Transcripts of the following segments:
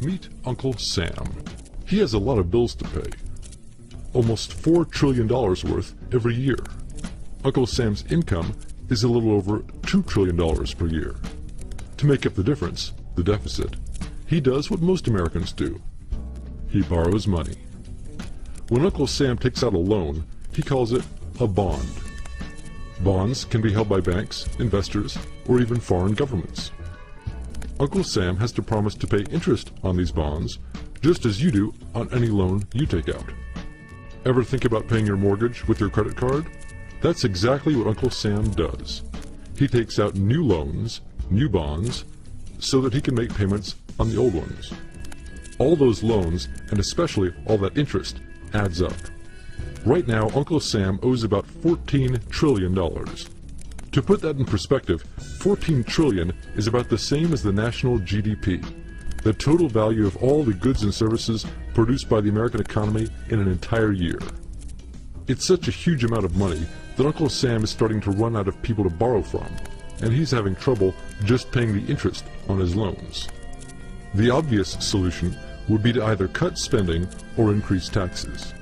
Meet Uncle Sam. He has a lot of bills to pay. Almost $4 trillion worth every year. Uncle Sam's income is a little over $2 trillion per year. To make up the difference, the deficit, he does what most Americans do. He borrows money. When Uncle Sam takes out a loan, he calls it a bond. Bonds can be held by banks, investors, or even foreign governments. Uncle Sam has to promise to pay interest on these bonds, just as you do on any loan you take out. Ever think about paying your mortgage with your credit card? That's exactly what Uncle Sam does. He takes out new loans, new bonds, so that he can make payments on the old ones. All those loans, and especially all that interest, adds up. Right now, Uncle Sam owes about $14 trillion. To put that in perspective, $14 trillion is about the same as the national GDP, the total value of all the goods and services produced by the American economy in an entire year. It's such a huge amount of money that Uncle Sam is starting to run out of people to borrow from, and he's having trouble just paying the interest on his loans. The obvious solution would be to either cut spending or increase taxes.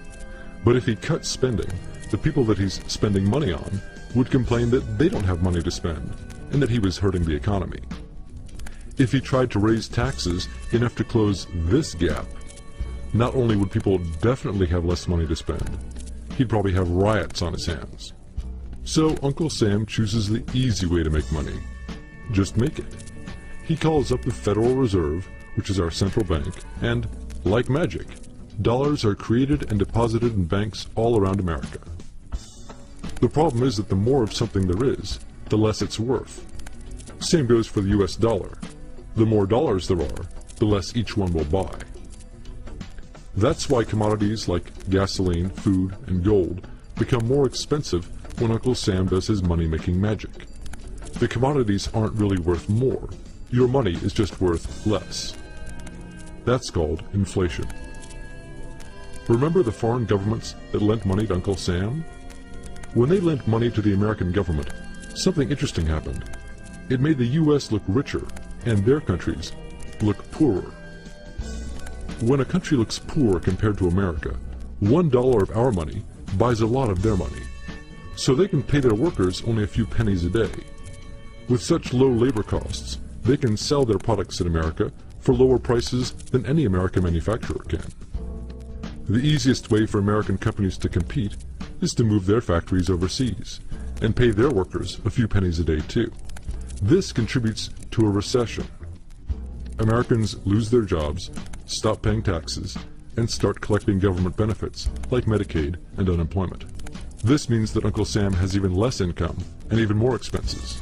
But if he cuts spending, the people that he's spending money on would complain that they don't have money to spend, and that he was hurting the economy. If he tried to raise taxes enough to close this gap, not only would people definitely have less money to spend, he'd probably have riots on his hands. So Uncle Sam chooses the easy way to make money. Just make it. He calls up the Federal Reserve, which is our central bank, and, like magic, dollars are created and deposited in banks all around America. The problem is that the more of something there is, the less it's worth. Same goes for the US dollar. The more dollars there are, the less each one will buy. That's why commodities like gasoline, food, and gold become more expensive when Uncle Sam does his money-making magic. The commodities aren't really worth more. Your money is just worth less. That's called inflation. Remember the foreign governments that lent money to Uncle Sam? When they lent money to the American government, something interesting happened. It made the US look richer, and their countries look poorer. When a country looks poor compared to America, $1 of our money buys a lot of their money. So they can pay their workers only a few pennies a day. With such low labor costs, they can sell their products in America for lower prices than any American manufacturer can. The easiest way for American companies to compete is to move their factories overseas and pay their workers a few pennies a day too. This contributes to a recession. Americans lose their jobs, stop paying taxes, and start collecting government benefits like Medicaid and unemployment. This means that Uncle Sam has even less income and even more expenses.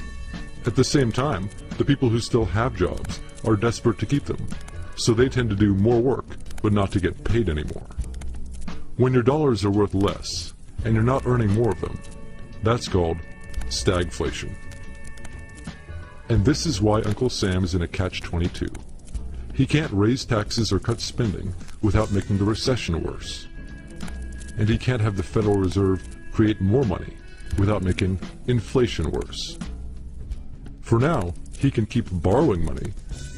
At the same time, the people who still have jobs are desperate to keep them, so they tend to do more work but not to get paid anymore. When your dollars are worth less and you're not earning more of them, that's called stagflation. And this is why Uncle Sam is in a catch-22. He can't raise taxes or cut spending without making the recession worse. And he can't have the Federal Reserve create more money without making inflation worse. For now, he can keep borrowing money,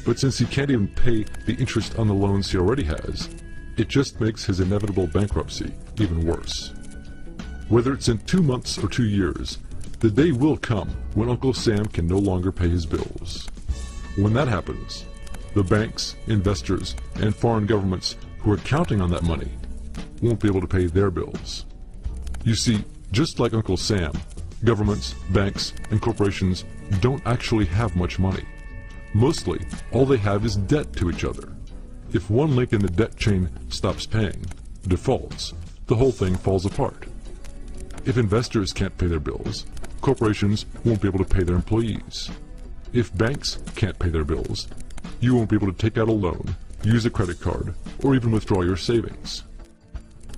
but since he can't even pay the interest on the loans he already has, it just makes his inevitable bankruptcy even worse. Whether it's in 2 months or 2 years, the day will come when Uncle Sam can no longer pay his bills. When that happens, the banks, investors, and foreign governments who are counting on that money won't be able to pay their bills. You see, just like Uncle Sam, governments, banks, and corporations don't actually have much money. Mostly, all they have is debt to each other. If one link in the debt chain stops paying, defaults, the whole thing falls apart. If investors can't pay their bills, corporations won't be able to pay their employees. If banks can't pay their bills, you won't be able to take out a loan, use a credit card, or even withdraw your savings.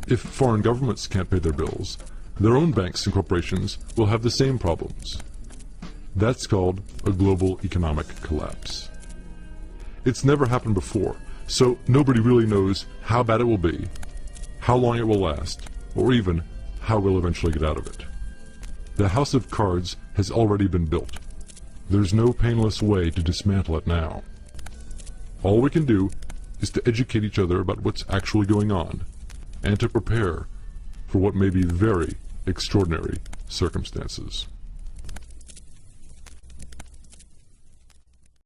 If foreign governments can't pay their bills, their own banks and corporations will have the same problems. That's called a global economic collapse. It's never happened before, so nobody really knows how bad it will be, how long it will last, or even how we'll eventually get out of it. The house of cards has already been built. There's no painless way to dismantle it now. All we can do is to educate each other about what's actually going on, and to prepare for what may be very extraordinary circumstances.